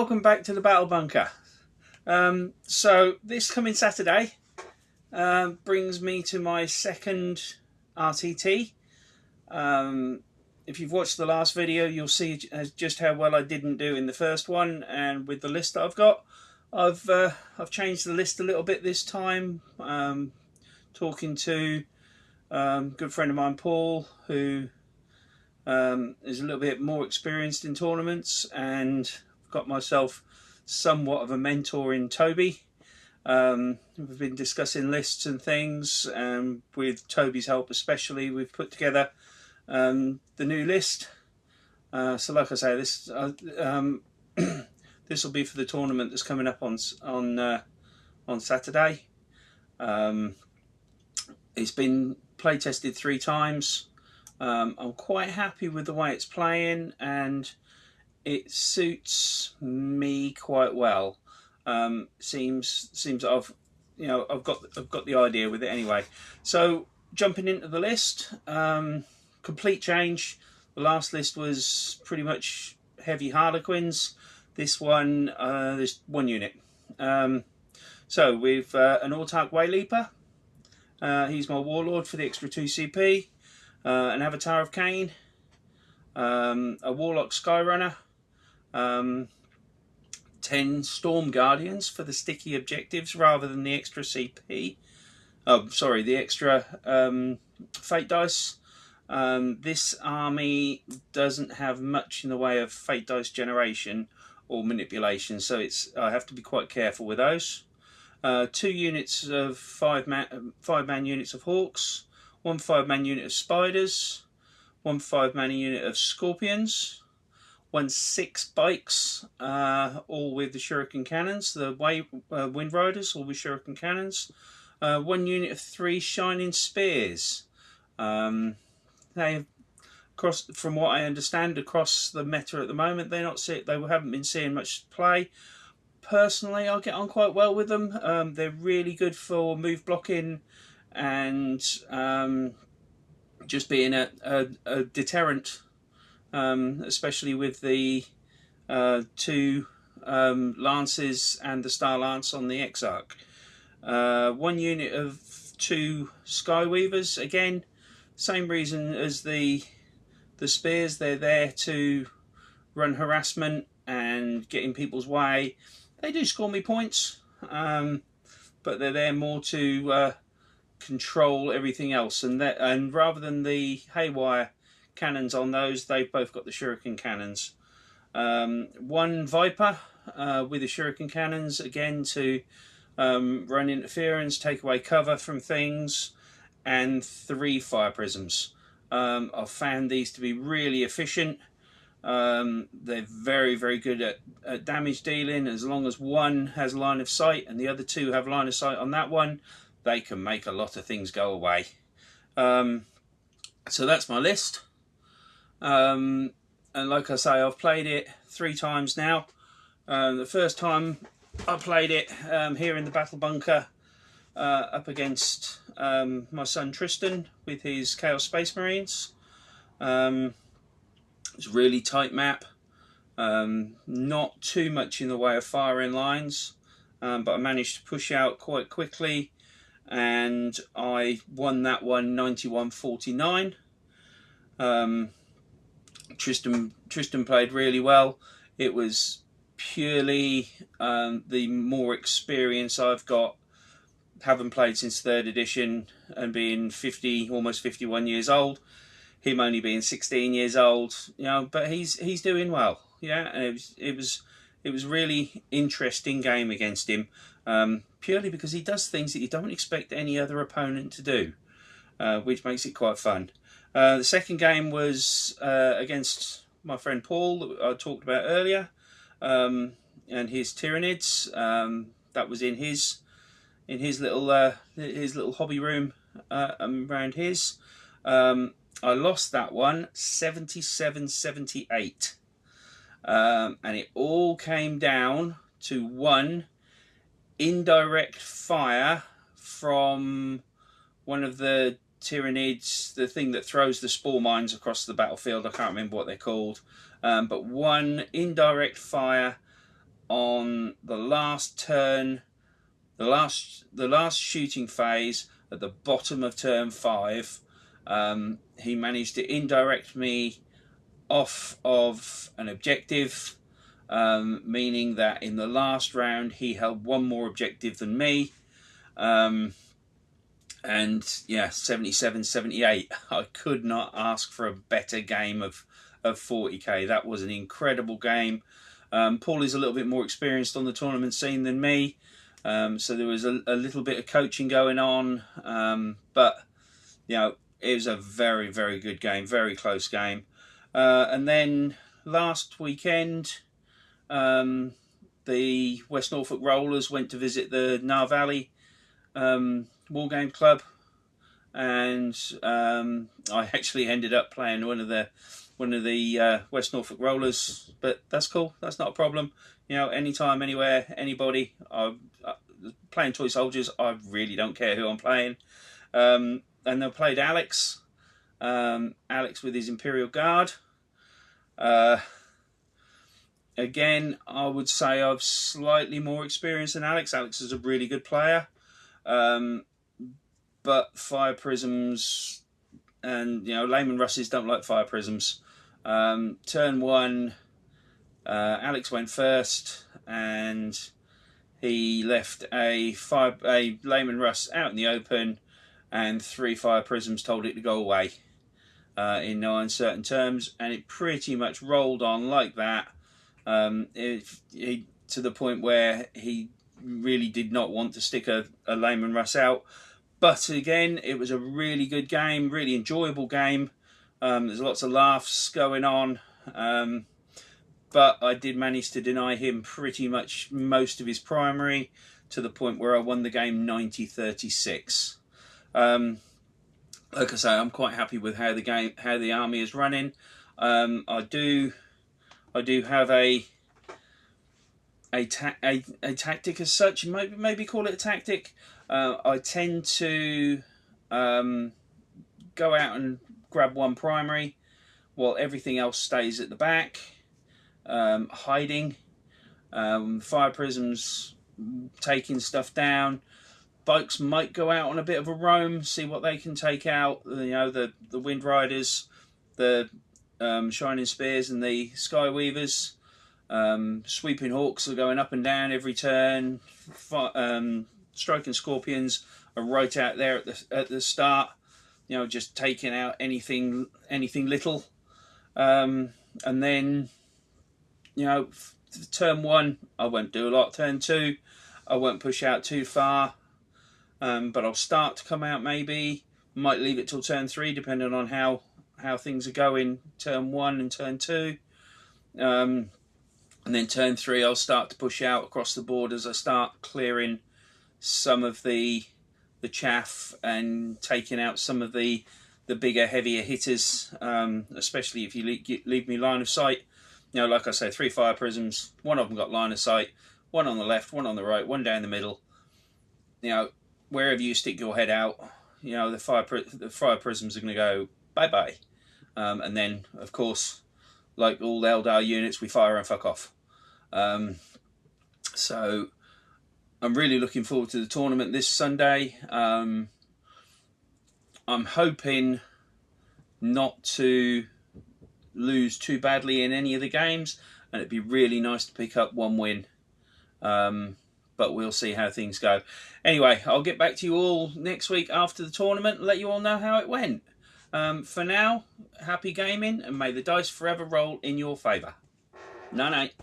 welcome back to the Battle Bunker. So this coming Saturday brings me to my second RTT. If you've watched the last video, you'll see just how well I didn't do in the first one, and with the list that I've got, I've changed the list a little bit this time. Talking to a good friend of mine, Paul, who is a little bit more experienced in tournaments, and got myself somewhat of a mentor in Toby. We've been discussing lists and things, and with Toby's help especially, we've put together the new list. So like I say, this this will be for the tournament that's coming up on Saturday. It's been play tested 3 times. I'm quite happy with the way it's playing, and it suits me quite well. Seems I've got the idea with it anyway. So jumping into the list, complete change. The last list was pretty much heavy Harlequins. This one, there's 1 unit. So we've an Autarch Wayleaper. He's my warlord for the extra 2 CP. An Avatar of Cain. A Warlock Skyrunner. 10 Storm Guardians for the sticky objectives rather than the extra CP. Oh, sorry, the extra fate dice. This army doesn't have much in the way of fate dice generation or manipulation, so I have to be quite careful with those. 2 units of 5-man units of Hawks, 1 5-man unit of Spiders, 1 5-man unit of Scorpions, 1 6 bikes, all with the Shuriken cannons, the Wind Riders, all with Shuriken cannons, 1 unit of 3 Shining Spears. They, from what I understand, across the meta at the moment, they haven't been seeing much play. Personally, I get on quite well with them. They're really good for move blocking and just being a deterrent. Especially with the 2 lances and the Star Lance on the Exarch. 1 unit of 2 Skyweavers. Again, same reason as the spears. They're there to run harassment and get in people's way. They do score me points, but they're there more to control everything else. And rather than the haywire cannons on those, they've both got the Shuriken cannons. 1 Viper with the Shuriken cannons, again to run interference, take away cover from things, and 3 Fire Prisms. I've found these to be really efficient. They're very, very good at damage dealing. As long as one has line of sight and the other 2 have line of sight on that one, they can make a lot of things go away. So that's my list. And like I say, I've played it 3 times now. The first time I played it here in the Battle Bunker up against my son Tristan with his Chaos Space Marines. It's a really tight map, not too much in the way of firing lines, but I managed to push out quite quickly, and I won that one 91-49. Tristan played really well. It was purely the more experience I've got, having played since 3rd edition and being 50, almost 51 years old. Him only being 16 years old, but he's doing well. Yeah, and it was really interesting game against him, purely because he does things that you don't expect any other opponent to do, which makes it quite fun. The second game was against my friend Paul that I talked about earlier, and his Tyranids. That was in his little hobby room around his. I lost that one 77-78, and it all came down to 1 indirect fire from one of the Tyranids, the thing that throws the spore mines across the battlefield. I can't remember what they're called, but 1 indirect fire on the last turn, the last shooting phase at the bottom of turn 5. He managed to indirect me off of an objective, meaning that in the last round he held one more objective than me. And yeah, 77-78. I could not ask for a better game of 40k. That was an incredible game. Paul is a little bit more experienced on the tournament scene than me, so there was a little bit of coaching going on, but you know, it was a very, very good game, very close game. And then last weekend, the West Norfolk Rollers went to visit the Nar Valley Wargame Club, and I actually ended up playing one of the West Norfolk Rollers, but that's cool. That's not a problem. You know, anytime, anywhere, anybody. Playing toy soldiers, I really don't care who I'm playing. And they played Alex. Alex with his Imperial Guard. Again, I would say I've slightly more experience than Alex. Alex is a really good player. But fire prisms and, you know, layman Russes don't like fire prisms. Turn 1, Alex went first, and he left a layman Russ out in the open, and 3 fire prisms told it to go away in no uncertain terms, and it pretty much rolled on like that, to the point where he really did not want to stick a layman Russ out. But again, it was a really good game, really enjoyable game. There's lots of laughs going on, but I did manage to deny him pretty much most of his primary, to the point where I won the game 90-36. Like I say, I'm quite happy with how the army is running. I do have a tactic as such. Maybe call it a tactic. I tend to go out and grab one primary while everything else stays at the back, hiding. Fire prisms taking stuff down. Bikes might go out on a bit of a roam, see what they can take out. You know, the Wind Riders, the Shining Spears, and the Skyweavers. Sweeping Hawks are going up and down every turn. Striking Scorpions are right out there at the start. You know, just taking out anything little. And then, you know, turn 1, I won't do a lot. Turn 2, I won't push out too far. But I'll start to come out maybe. Might leave it till turn 3, depending on how things are going. Turn 1 and turn 2. And then turn 3, I'll start to push out across the board as I start clearing some of the chaff and taking out some of the bigger, heavier hitters, especially if you leave me line of sight. You know, like I say, 3 fire prisms, one of them got line of sight, one on the left, one on the right, one down the middle. You know, wherever you stick your head out, you know, the fire prisms are going to go bye-bye. And then, of course, like all Eldar units, we fire and fuck off. So I'm really looking forward to the tournament this Sunday. I'm hoping not to lose too badly in any of the games, and it'd be really nice to pick up one win. But we'll see how things go. Anyway, I'll get back to you all next week after the tournament and let you all know how it went. For now, happy gaming, and may the dice forever roll in your favour. Night night.